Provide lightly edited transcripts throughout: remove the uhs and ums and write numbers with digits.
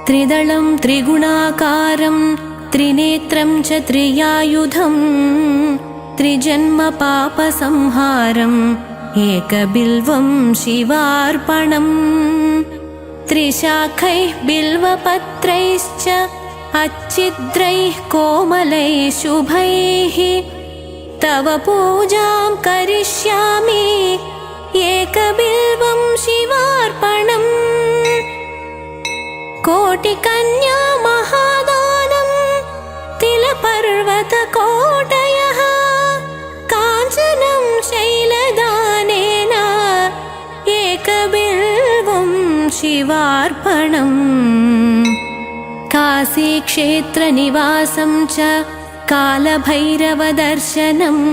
त्रिदलं त्रिगुणाकारं त्रिनेत्रं च त्रियायुधं त्रिजन्म पापसंहारम् एकबिल्वं शिवार्पणम् त्रिशाखैः बिल्वपत्रैश्च अच्छिद्रैः कोमलैः शुभैः तव पूजां करिष्यामि एकबिल्वं शिवार्पणम् कोटिकन्या महादानं तिलपर्वतकोटयः काञ्चनं शैलदानेन एकबिल्वं शिवार्पणम् काशीक्षेत्रनिवासं च कालभैरवदर्शनम्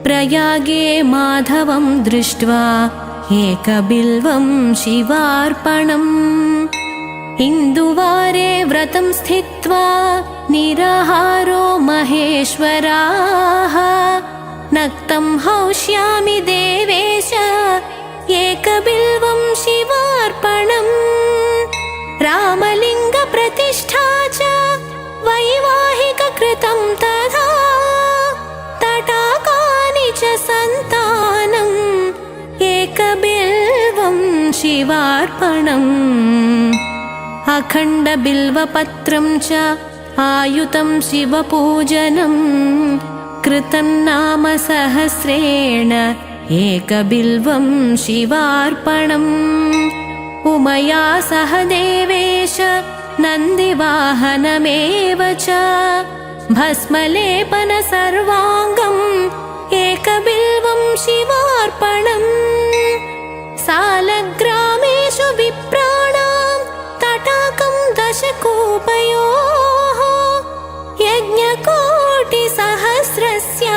प्रयागे माधवं दृष्ट्वा एकबिल्वं शिवार्पणम् इन्दुवारे व्रतं स्थित्वा निराहारो महेश्वराः नक्तं हौष्यामि देवेश एकबिल्वं शिवार्पणम् रामलिङ्गप्रतिष्ठा च वैवाहिककृतं तथा तटाकानि च सन्तानम् एकबिल्वं शिवार्पणम् अखण्डबिल्वपत्रं च आयुतं शिवपूजनं कृतं नाम सहस्रेण एकबिल्वं शिवार्पणम् उमया सह देवेश नन्दिवाहनमेव च भस्मलेपन सर्वाङ्गम् एकबिल्वं शिवार्पणम् सालग्रामेषु विप्राणां तटाकं दशकूपयोः यज्ञकोटिसहस्रस्य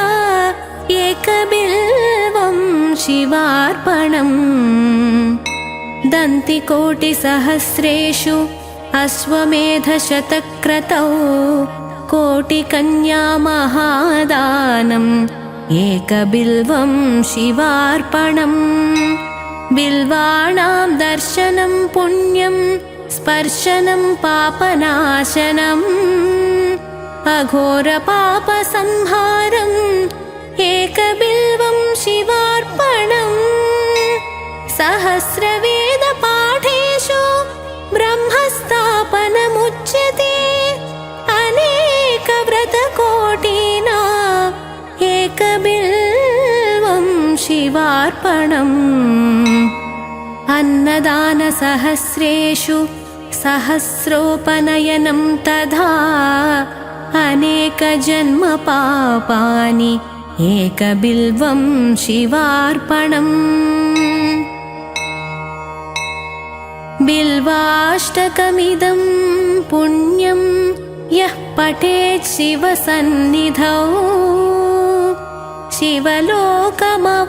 एकबिल्वं शिवार्पणम् दन्तिकोटिसहस्रेषु अश्वमेधशतक्रतौ कोटिकन्या महादानम् एकबिल्वं शिवार्पणम् बिल्वाणां दर्शनं पुण्यं स्पर्शनं पापनाशनम् अघोरपापसंहारम् एकबिल्वं शिवार्पणम् सहस्रवेदपाठेषु ब्रह्मस्थापनमुच्यते अनेकव्रतकोटिना एकबिल्वं शिवार्पणम् अन्नदानसहस्रेषु सहस्रोपनयनं तथा अनेकजन्मपापानि एकबिल्वं शिवार्पणम् बिल्वाष्टकमिदं पुण्यं यः पठेत् शिवसन्निधौ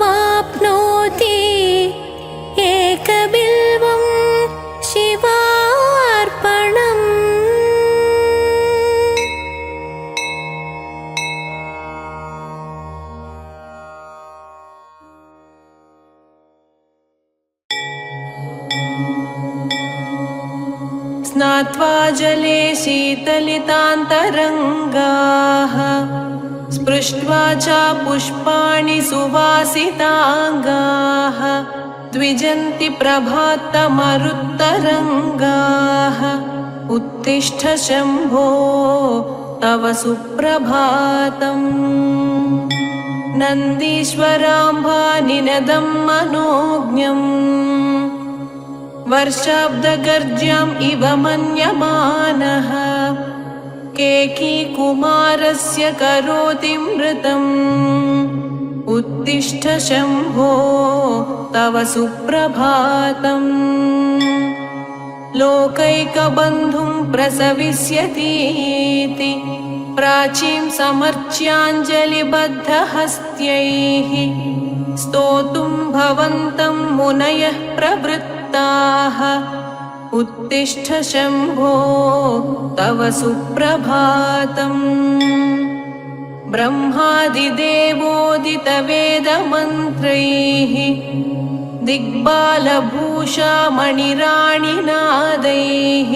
शिवलोकमवाप्नोति एकबिल्वं शिवार्पणम् स्नात्वा जले शीतलितान्तरङ्गाः स्पृष्ट्वा च पुष्पाणि सुवासिताङ्गाः द्विजन्ति प्रभातमरुत्तरङ्गाः उत्तिष्ठ शम्भो तव सुप्रभातम् नन्दीश्वराम्भानिनदं मनोज्ञम् वर्षाब्दगर्ज्याम् इव मन्यमानः केकीकुमारस्य करोति मृतम् उत्तिष्ठ शम्भो तव सुप्रभातम् लोकैकबन्धुं प्रसविष्यतीति प्राचीं समर्च्याञ्जलिबद्धहस्त्यैः स्तोतुं भवन्तं मुनयः प्रवृत्ताः उत्तिष्ठ शम्भो तव सुप्रभातम् ब्रह्मादिदेवोदितवेदमन्त्रैः दिग्बालभूषामणिराणिनादैः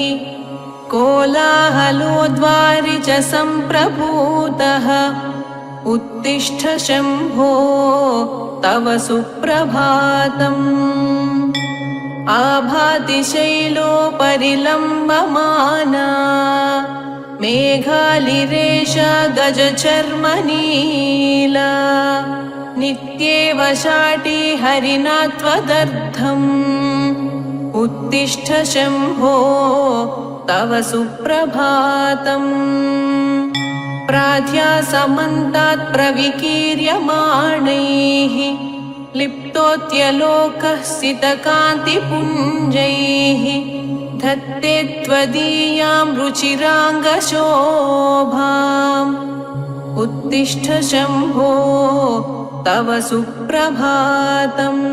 कोलाहलोद्वारि च सम्प्रभूतः उत्तिष्ठ शम्भो तव सुप्रभातम् आभाति शैलोपरिलम्बमाना मेघालिरेषा गजचर्मनीला नित्येव शाटी हरिणा त्वदर्थम् उत्तिष्ठ शम्भो तव सुप्रभातम् प्राध्यासमन्तात् प्रविकीर्यमाणैः लिप्तोऽत्यलोकः सितकान्तिपुञ्जैः धत्ते त्वदीयां रुचिराङ्गशोभाम् उत्तिष्ठ शम्भो तव सुप्रभातम्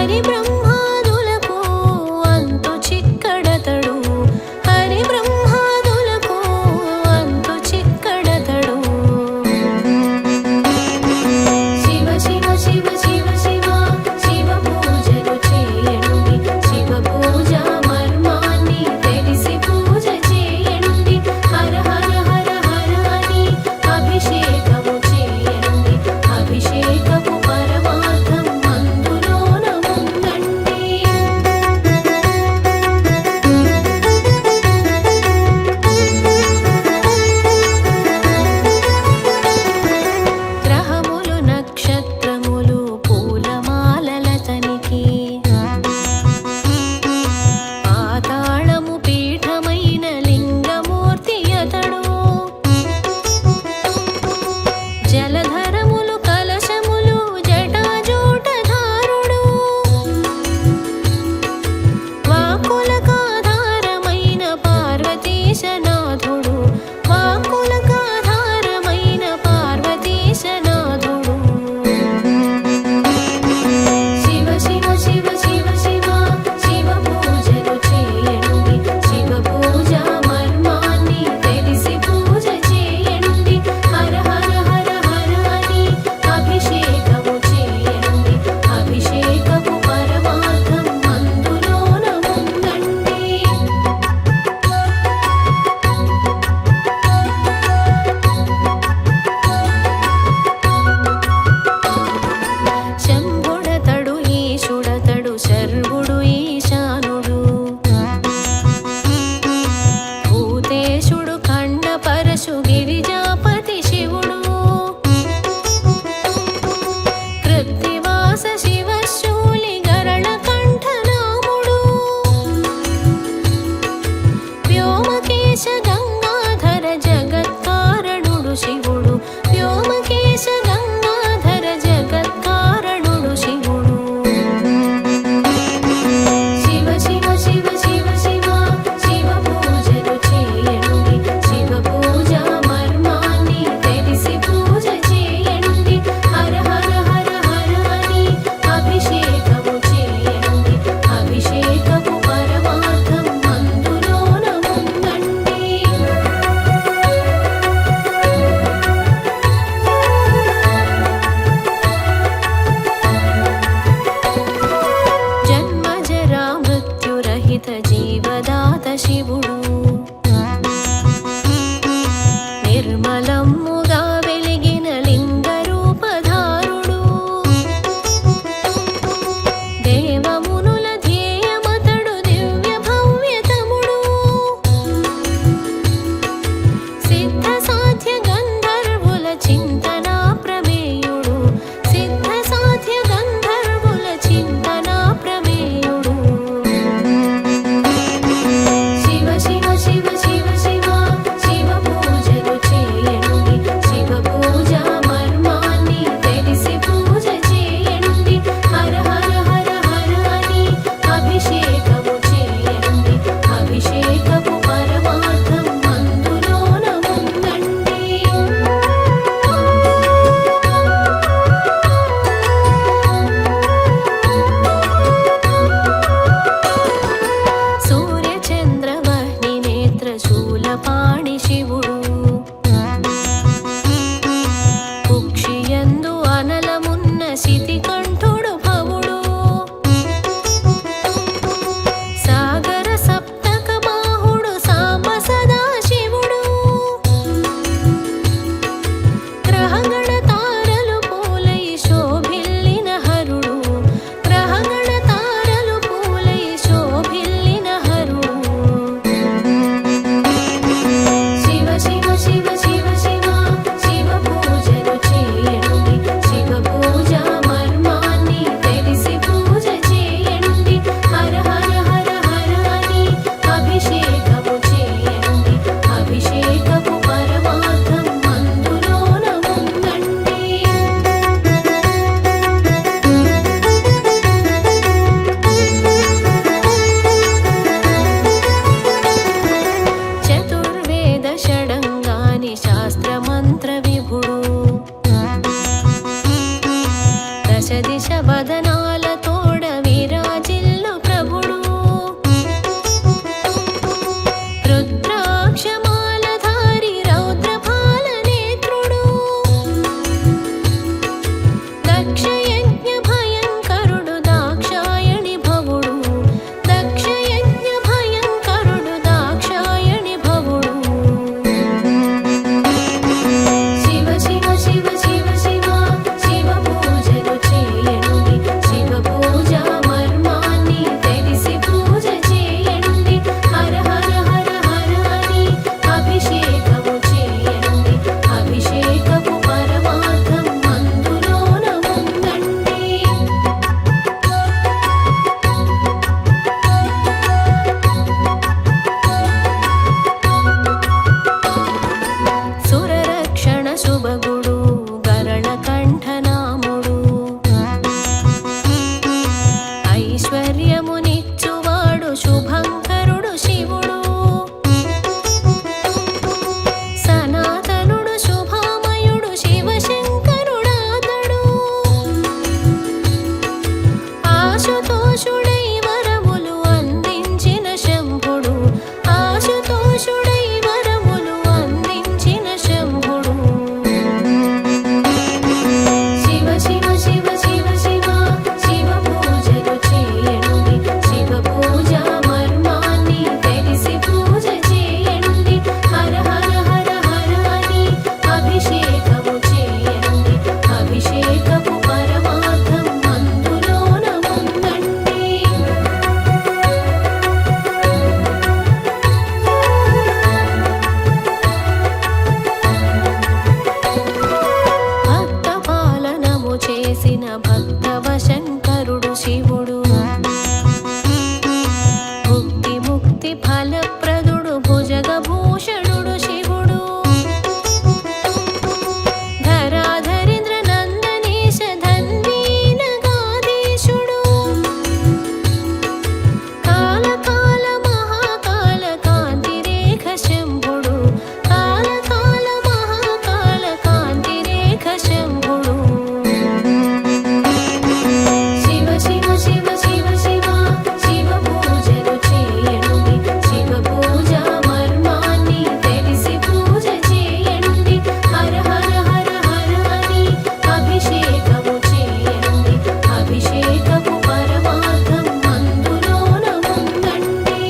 హరి బ్రహ్మాదులకు అంతు చిక్కడతడు హరి బ్రహ్మాదులకు అంతు చిక్కడతడు శివ శివ శివ శివ శివ శివ పూజలు చేయండి శివ పూజ మర్మాన్ని తెలిసి పూజ చేయండి హర హర హర హర అని అభిషేకము చేయండి అభిషేకపు పరమార్థం అందులోన ఉందండి ఆశుతోషుడై వరములు అందించిన శంభుడు ఆశుతోషుడై వరములు అందించిన శంభుడు శివ శివ శివ శివ శివ శివ పూజలు చేయండి శివ పూజ మర్మాన్ని తెలిసి పూజ చేయండి హర హర హర హర అని అభిషేకము చేయండి అభిషేకపు పరమార్థం అందులోన ఉందండి భక్త పాలనము చేసిన భక్తవ శంకరుడు శివుడు భుక్తి ముక్తి ఫలప్రదుడు భుజగభూషణుడు శివుడు ధరాధరీంద్ర నందనేశ ధన్వీనగాధీశుడు కాల కాల మహాకాల కాంతిరేఖ శంభుడు కాల కాల మహాకాల కాంతిరేఖ శంభుడు శివ శివ శివ శివ శివ శివ పూజలు చేయండి శివ పూజ మర్మాన్ని తెలిసి పూజ చేయండి హర హర హర హర అని అభిషేకము చేయండి అభిషేకపు పరమార్థం అందులోన ఉందండి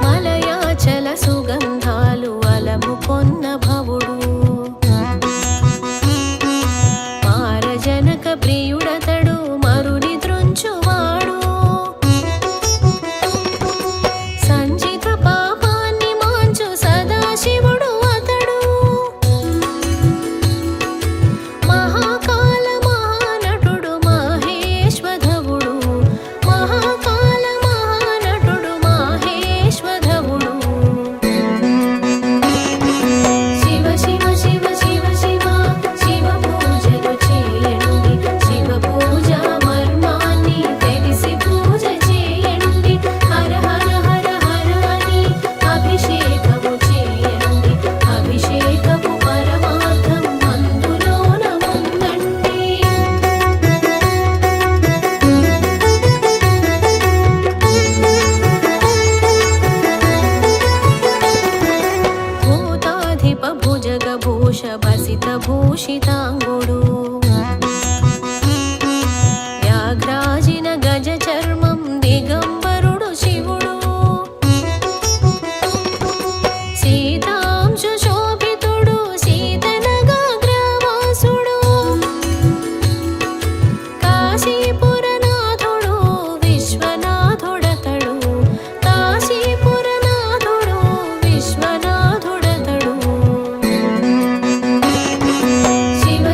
మలయాచల సుగంధాలు అలముకొన్న భవుడు మారజనక ప్రియుడతడు మరుని త్రుంచువాడు సంచిత పాపాన్ని మాంచు సదాశివుడు అతడు మహాకాల మహానటుడు మహేశ్వధవుడు మహాకాల మహానటుడు మహేశ్వధవుడు శివ శివ శివ శివ శివ శివ పూజలు చేయండి శివ పూజ మర్మాన్ని తెలిసి పూజ చేయండి హర హర హర హర అని అభిషేకము చేయండి అభిషేకపు పరమార్థం అందులోన ఉందండి భూతాధిప భుజగభూష భసిత భూషితాంగుడు వ్యాఘ్రాజిన గజ చర్మం దిగంబరుడు శివుడు సీతాంశు శోభితుడు సీతనగాగ్రవాసుడు కాశీపురనాథుడు విశ్వనాథుడతడు కాశీపురనాథుడు విశ్వనాథుడతడు శివ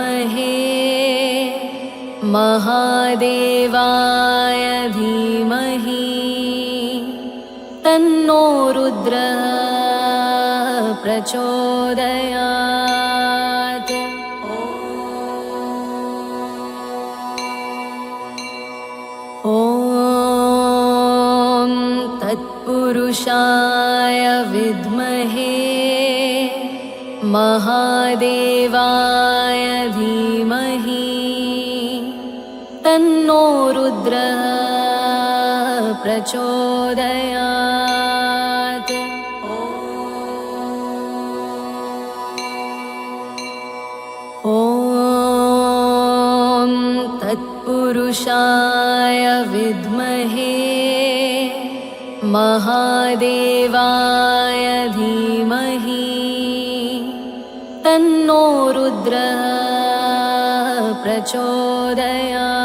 विद्महे महादेवाय धीमहि तन्नो रुद्रः प्रचोदयात्। ॐ तत्पुरुषाय विद्महे महादेवाय धीमहि तन्नो रुद्रः प्रचोदयात्। ॐ तत्पुरुषाय विद्महे महादेवाय धीमहि तन्नो रुद्रः प्रचोदयात्।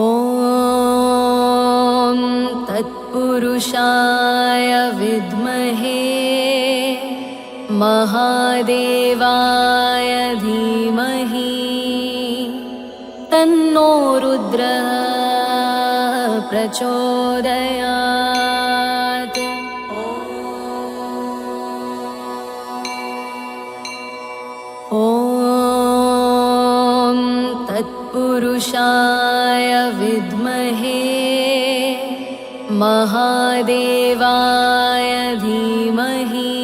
ॐ तत्पुरुषाय विद्महे महादेवाय धीमहि तन्नो रुद्रः प्रचोदयात्। ॐ तत्पुरुषाय विद्महे महादेवाय धीमहि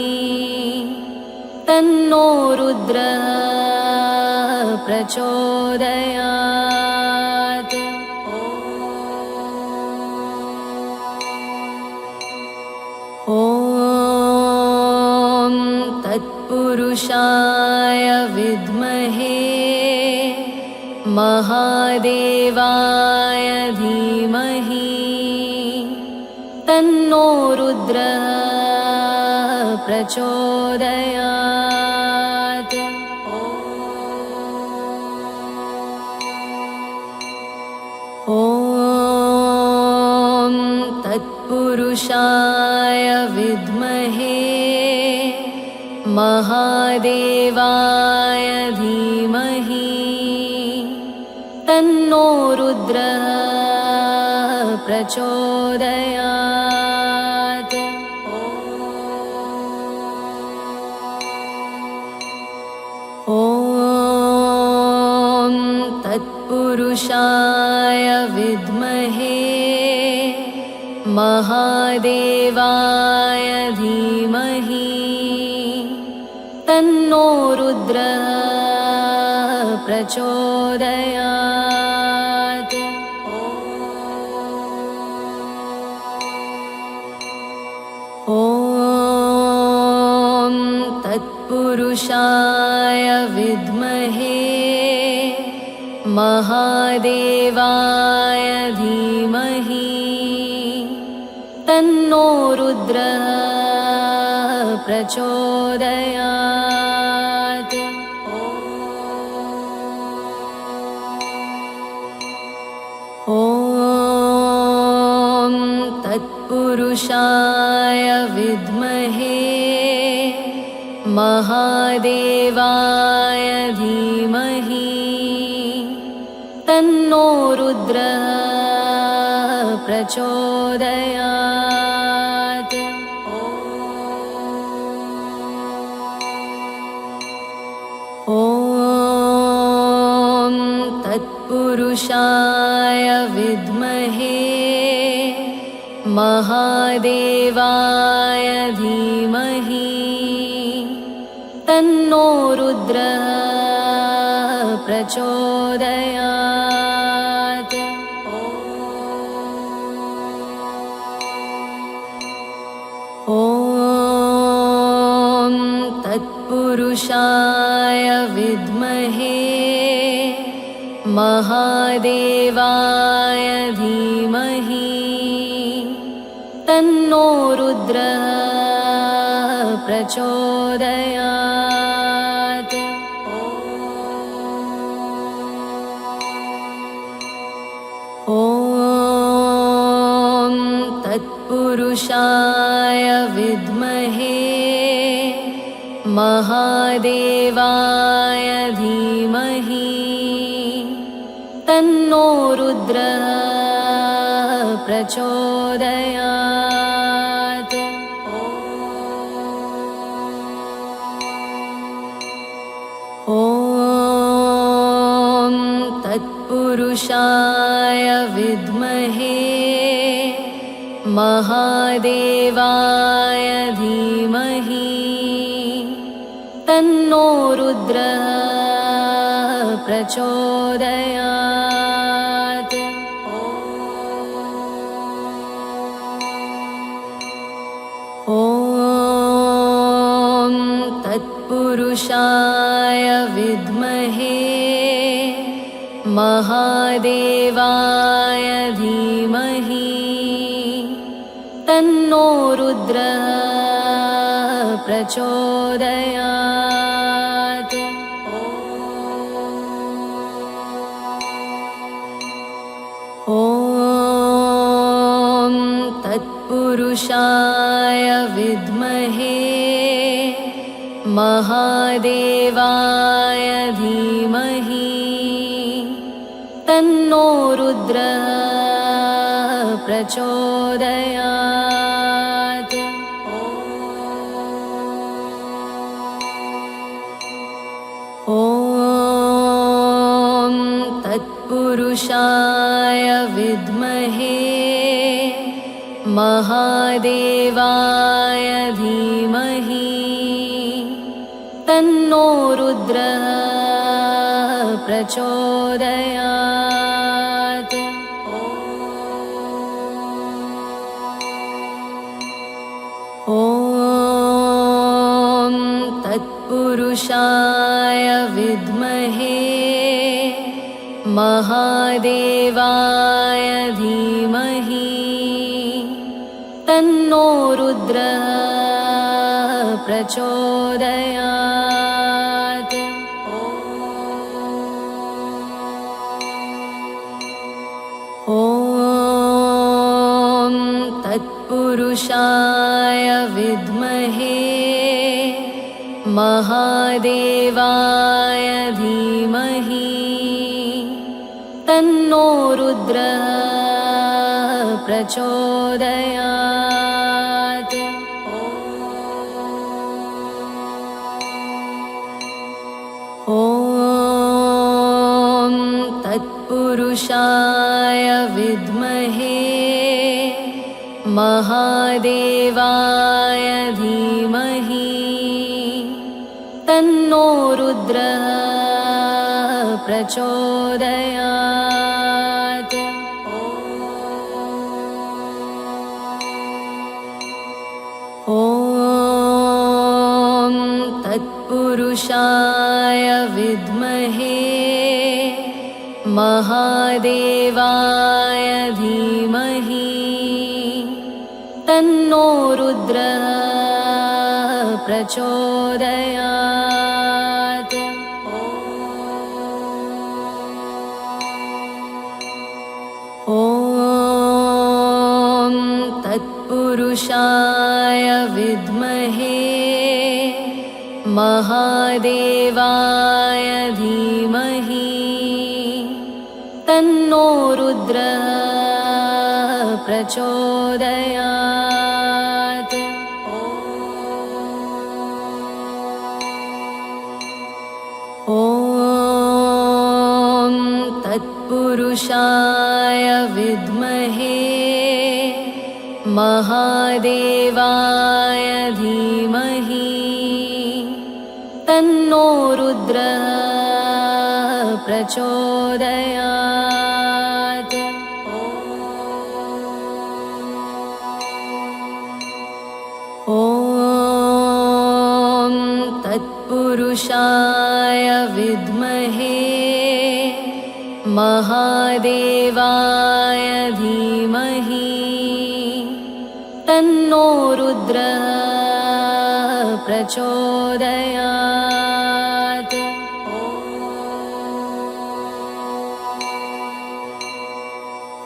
तन्नो रुद्रः प्रचोदयात्। ॐ तत्पुरुषाय विद्महे महादेवाय धीमहि तन्नो रुद्रः प्रचोदयात्। ॐ तत्पुरुषाय विद्महे महादेवाय धीमहि तन्नो रुद्रः प्रचोदयात्। ॐ तत्पुरुषाय विद्महे महादेवाय धीमहि तन्नो रुद्रः प्रचोदयात्। ॐ तत्पुरुषाय विद्महे महादेवाय धीमहि तन्नो रुद्रः प्रचोदयात्। ॐ तत्पुरुषाय विद्महे महादेवाय धीमहि तन्नो रुद्रः प्रचोदयात्। ॐ तत्पुरुषाय विद्महे महादेवाय धीमहि तन्नो रुद्रः प्रचोदयात्। ॐ तत्पुरुषाय विद्महे महादेवाय धीमहि तन्नो रुद्रः प्रचोदयात्। ॐ तत्पुरुषाय विद्महे विद्महे महादेवाय धीमहि तन्नो रुद्रः प्रचोदयात्। ॐ तत्पुरुषाय विद्महे महादेवाय धीमहि तन्नो रुद्रः प्रचोदयात्। ॐ तत्पुरुषाय विद्महे महादेवाय धीमहि तन्नो रुद्रः प्रचोदयात्। ॐ तत्पुरुषाय विद्महे महादेवाय धीमहि तन्नो रुद्रः प्रचोदयात्। ॐ तत्पुरुषाय विद्महे महादेवाय धीमहि तन्नो रुद्रः प्रचोदयात्। ॐ तत्पुरुषाय विद्महे महादेवाय धीमहि तन्नो रुद्रः प्रचोदयात्। ॐ तत्पुरुषाय विद्महे महादेवाय धीमहि तन्नो रुद्रः प्रचोदयात्। ॐ तत्पुरुषाय विद्महे महादेवाय धीमहि तन्नो रुद्रः प्रचोदयात्। ॐ तत्पुरुषाय विद्महे महादेवाय धीमहि तन्नो रुद्रः प्रचोदयात्। ॐ तत्पुरुषाय विद्महे महादेवाय धीमहि तन्नो रुद्रः प्रचोदयात्। ॐ तत्पुरुषाय विद्महे महादेवाय धीमहि तन्नो रुद्रः प्रचोदयात्। ॐ तत्पुरुषाय विद्महे महादेवाय धीमहि तन्नो रुद्रः प्रचोदयात्।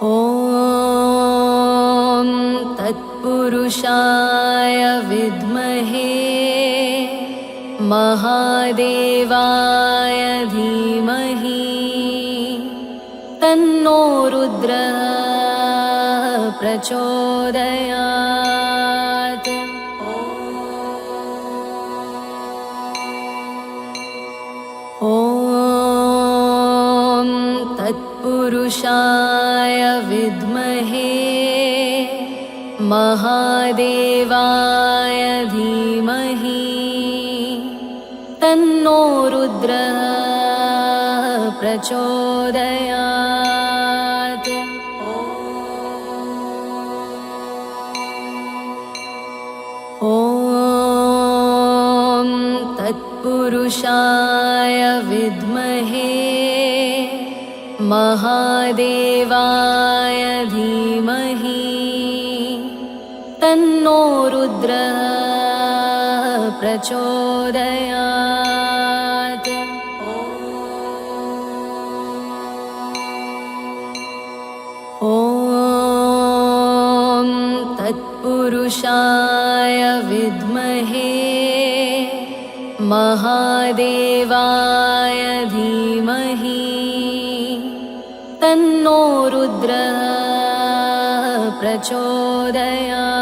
ॐ तत्पुरुषाय विद्महे विद्महे महादेवाय धीमहि तन्नो रुद्रः प्रचोदयात्। ॐ तत्पुरुषाय विद्महे महादेवाय धीमहि तन्नो रुद्रः प्रचोदयात्। ॐ तत्पुरुषाय विद्महे महादेवाय धीमहि तन्नो रुद्रः प्रचोदयात्। ॐ तत्पुरुषाय विद्महे महादेवाय धीमहि तन्नो रुद्रः प्रचोदयात्।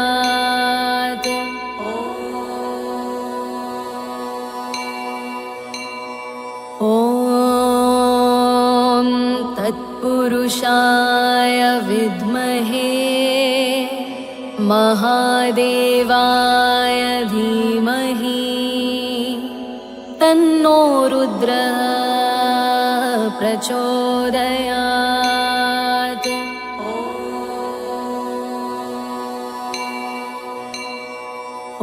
ॐ तत्पुरुषाय विद्महे महादेवाय धीमहि तन्नो रुद्रः प्रचोदयात्।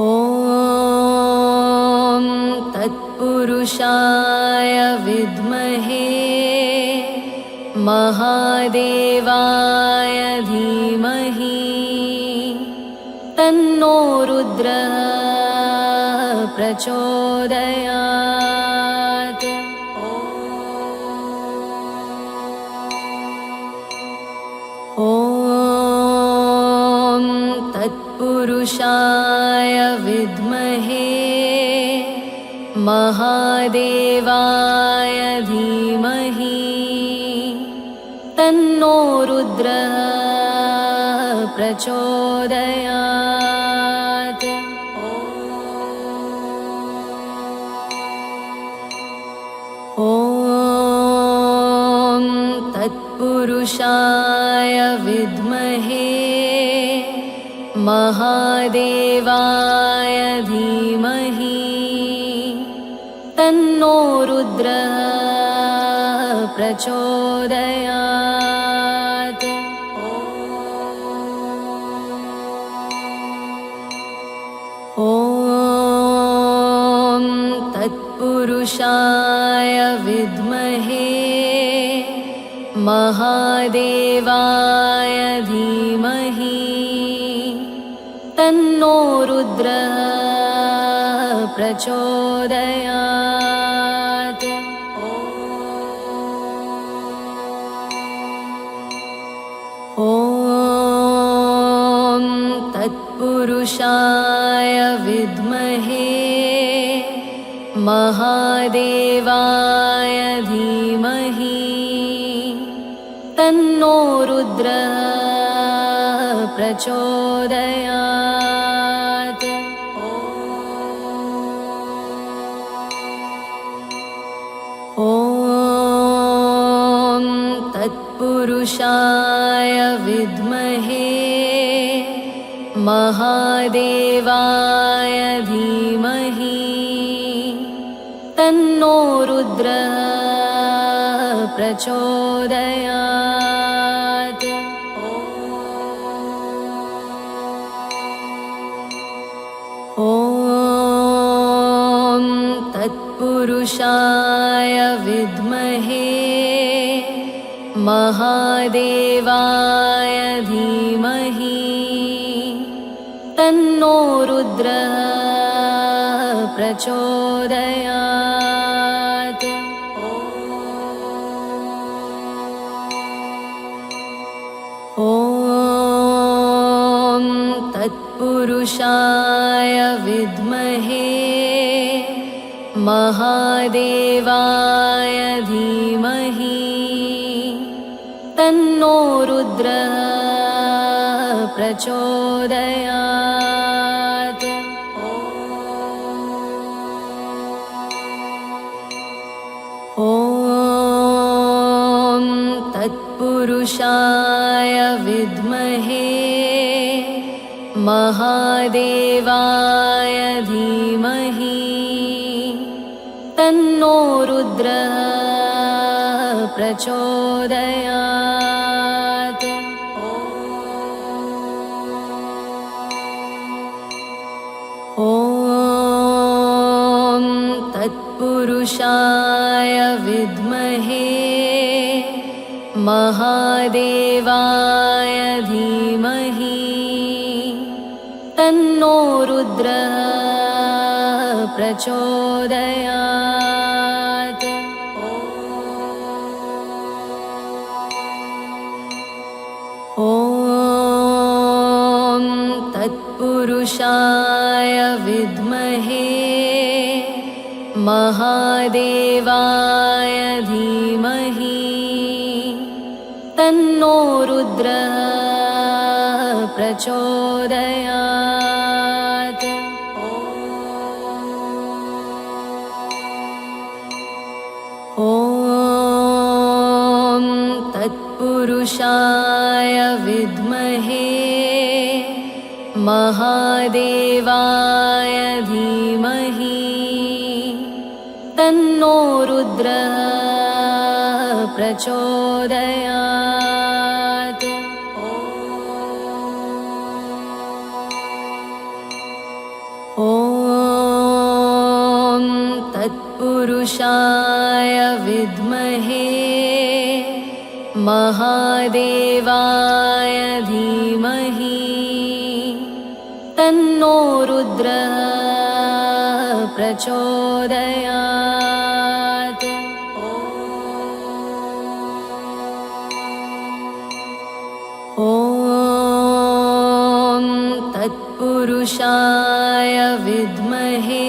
ॐ तत्पुरुषाय विद्महे महादेवाय धीमहि तन्नो रुद्रः प्रचोदयात्। ॐ तत्पुरुषाय विद्महे महादेवाय धीमहि तन्नो रुद्रः प्रचोदयात्। ॐ तत्पुरुषाय विद्महे महादेवाय धीमहि तन्नो रुद्रः प्रचोदयात्। ॐ तत्पुरुषाय विद्महे महादेवाय धीमहि तन्नो रुद्रः प्रचोदयात्। ॐ तत्पुरुषाय विद्महे महादेवाय धीमहि तन्नो रुद्रः प्रचोदयात्। ॐ तत्पुरुषाय विद्महे महादेवाय धीमहि तन्नो रुद्रः प्रचोदयात्। ॐ तत्पुरुषाय विद्महे महादेवाय धीमहि तन्नो रुद्रः प्रचोदयात्। ॐ तत्पुरुषाय तत्पुरुषाय विद्महे महादेवाय धीमहि तन्नो रुद्रः प्रचोदयात्। ॐ तत्पुरुषाय विद्महे महादेवाय धीमहि तन्नो रुद्रः प्रचोदयात्। ॐ तत्पुरुषाय विद्महे महादेवाय धीमहि तन्नो रुद्रः प्रचोदयात्। ॐ तत्पुरुषाय विद्महे महादेवाय धीमहि तन्नो रुद्रः प्रचोदयात्। ॐ तत्पुरुषाय विद्महे महादेवाय धीमहि तन्नो रुद्रः प्रचोदयात्। ॐ तत्पुरुषाय विद्महे महादेवाय धीमहि तन्नो रुद्रः प्रचोदयात्। ॐ तत्पुरुषाय विद्महे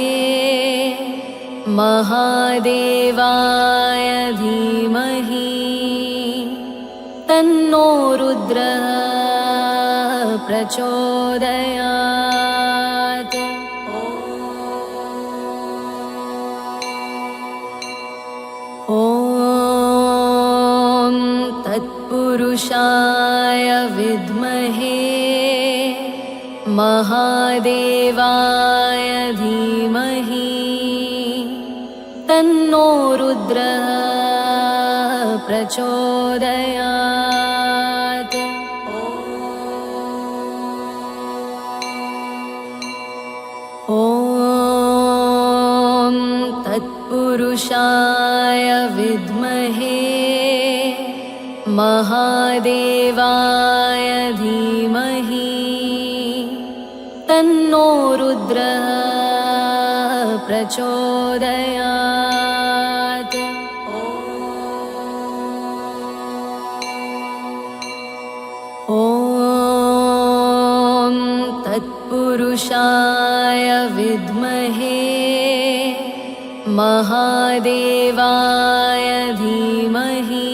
महादेवाय धीमहि तन्नो रुद्रः प्रचोदयात्। ॐ तत्पुरुषाय विद्महे महादेवाय धीमहि तन्नो रुद्रः प्रचोदयात्। ॐ तत्पुरुषाय विद्महे महादेवाय धीमहि तन्नो रुद्रः प्रचोदयात्। ॐ तत्पुरुषाय विद्महे महादेवाय धीमहि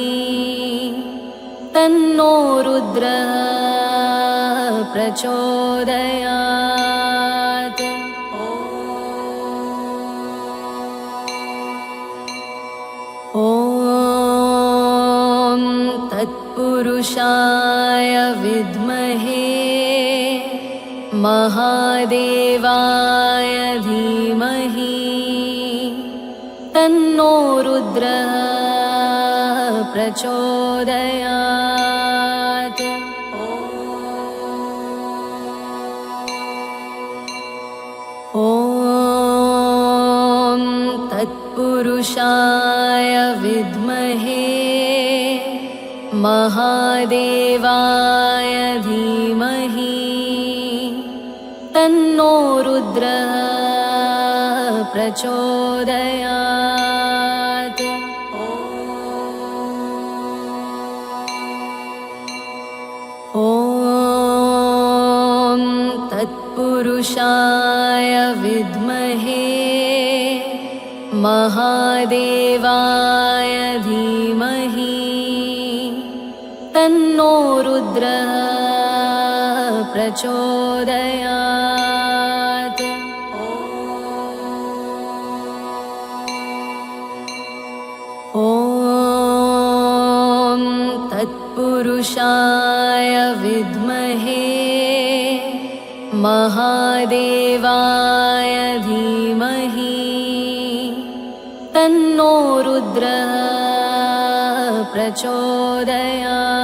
तन्नो रुद्रः प्रचोदयात्। ॐ तत्पुरुषाय विद्महे महादेवाय धीमहि तन्नो रुद्रः प्रचोदयात्। ॐ तत्पुरुषाय विद्महे महादेवाय धीमहि तन्नो रुद्रः प्रचोदयात्। ॐ तत्पुरुषाय तत्पुरुषाय विद्महे महादेवाय धीमहि तन्नो रुद्रः प्रचोदयात्। ॐ तत्पुरुषाय विद्महे महादेवाय धीमहि तन्नो रुद्रः प्रचोदयात्।